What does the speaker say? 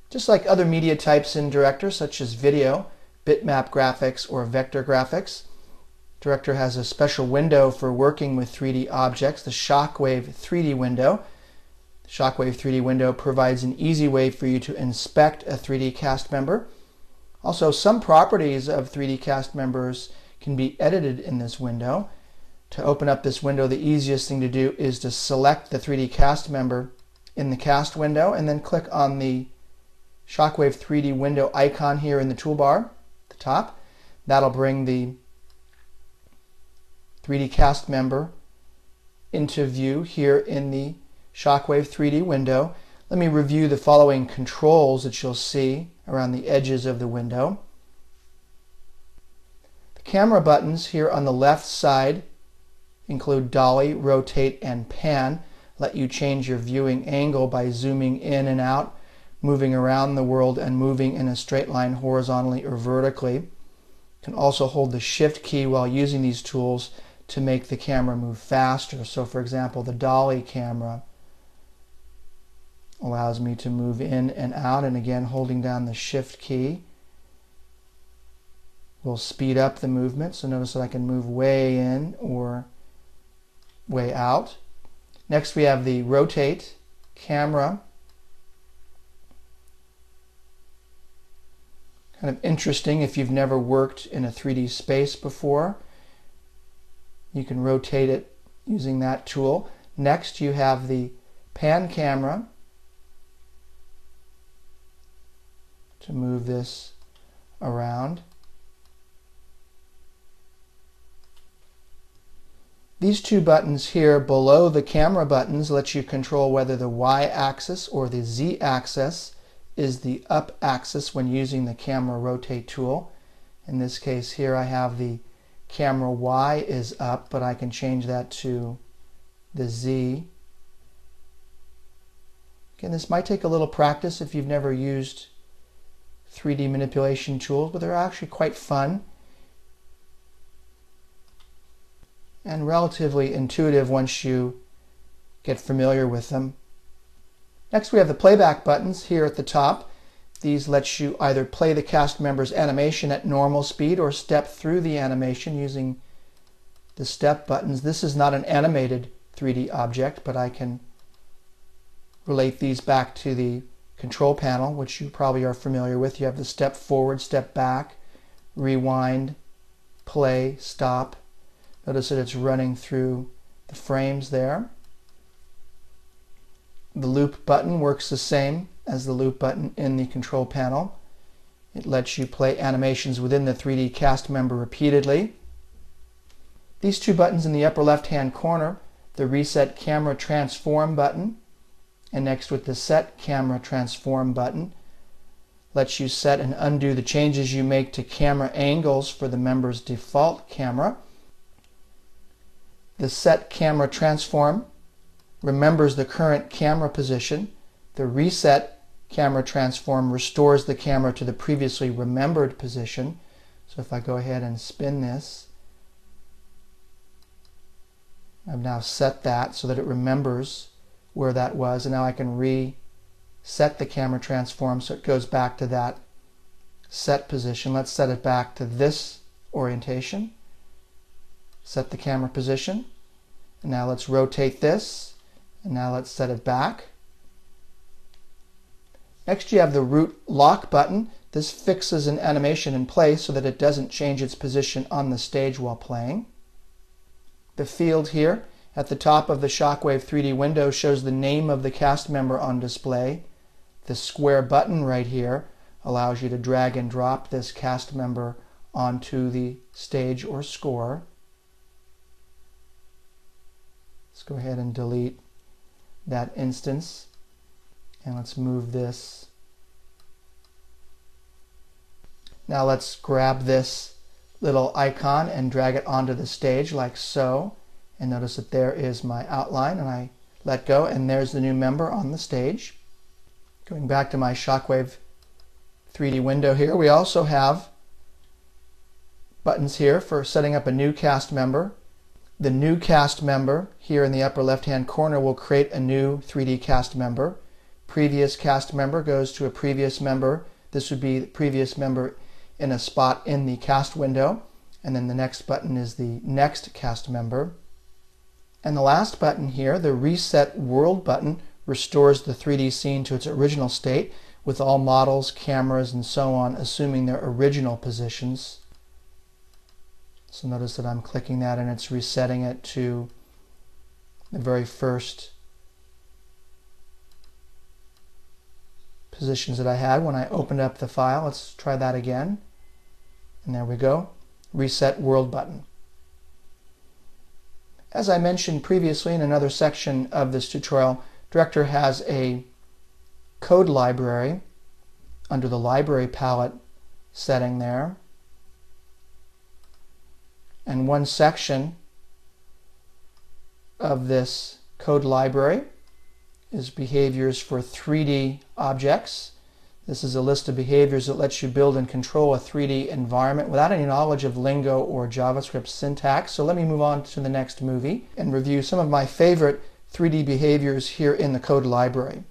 Just like other media types in Director, such as video, bitmap graphics, or vector graphics, Director has a special window for working with 3D objects, the Shockwave 3D window. The Shockwave 3D window provides an easy way for you to inspect a 3D cast member. Also, some properties of 3D cast members can be edited in this window. To open up this window, the easiest thing to do is to select the 3D cast member in the cast window and then click on the Shockwave 3D window icon here in the toolbar at the top. That'll bring the 3D cast member into view here in the Shockwave 3D window. Let me review the following controls that you'll see around the edges of the window. The camera buttons here on the left side include dolly, rotate, and pan. Let you change your viewing angle by zooming in and out, moving around the world, and moving in a straight line horizontally or vertically. You can also hold the Shift key while using these tools to make the camera move faster. So for example, the dolly camera allows me to move in and out, and again holding down the Shift key will speed up the movement. So notice that I can move way in or way out. Next we have the rotate camera. Kind of interesting if you've never worked in a 3D space before. You can rotate it using that tool. Next you have the pan camera to move this around. These two buttons here below the camera buttons let you control whether the Y-axis or the Z-axis is the up axis when using the camera rotate tool. In this case here I have the camera Y is up, but I can change that to the Z. Again, this might take a little practice if you've never used 3D manipulation tools, but they're actually quite fun and relatively intuitive once you get familiar with them. Next we have the playback buttons here at the top. These let you either play the cast member's animation at normal speed or step through the animation using the step buttons. This is not an animated 3D object, but I can relate these back to the control panel, which you probably are familiar with. You have the step forward, step back, rewind, play, stop. Notice that it's running through the frames there. The loop button works the same as the loop button in the control panel. It lets you play animations within the 3D cast member repeatedly. These two buttons in the upper left-hand corner, the Reset Camera Transform button, and next with the Set Camera Transform button, lets you set and undo the changes you make to camera angles for the member's default camera. The Set Camera Transform remembers the current camera position. The Reset Camera Transform restores the camera to the previously remembered position. So if I go ahead and spin this, I've now set that so that it remembers where that was, and now I can reset the camera transform so it goes back to that set position. Let's set it back to this orientation. Set the camera position, and now let's rotate this, and now let's set it back. Next you have the Root Lock button. This fixes an animation in place so that it doesn't change its position on the stage while playing. The field here at the top of the Shockwave 3D window shows the name of the cast member on display. The square button right here allows you to drag and drop this cast member onto the stage or score. Let's go ahead and delete that instance, and let's move this. Now let's grab this little icon and drag it onto the stage like so, and notice that there is my outline, and I let go and there's the new member on the stage. Going back to my Shockwave 3D window here, we also have buttons here for setting up a new cast member. The new cast member here in the upper left hand corner will create a new 3D cast member. previous cast member goes to a previous member. This would be the previous member in a spot in the cast window. And then the next button is the next cast member. And the last button here, the Reset World button, restores the 3D scene to its original state with all models, cameras, and so on assuming their original positions. So notice that I'm clicking that and it's resetting it to the very first positions that I had when I opened up the file. Let's try that again. And there we go. Reset World button. As I mentioned previously in another section of this tutorial, Director has a code library under the library palette setting there. And one section of this code library is behaviors for 3D objects. This is a list of behaviors that lets you build and control a 3D environment without any knowledge of Lingo or JavaScript syntax. So let me move on to the next movie and review some of my favorite 3D behaviors here in the code library.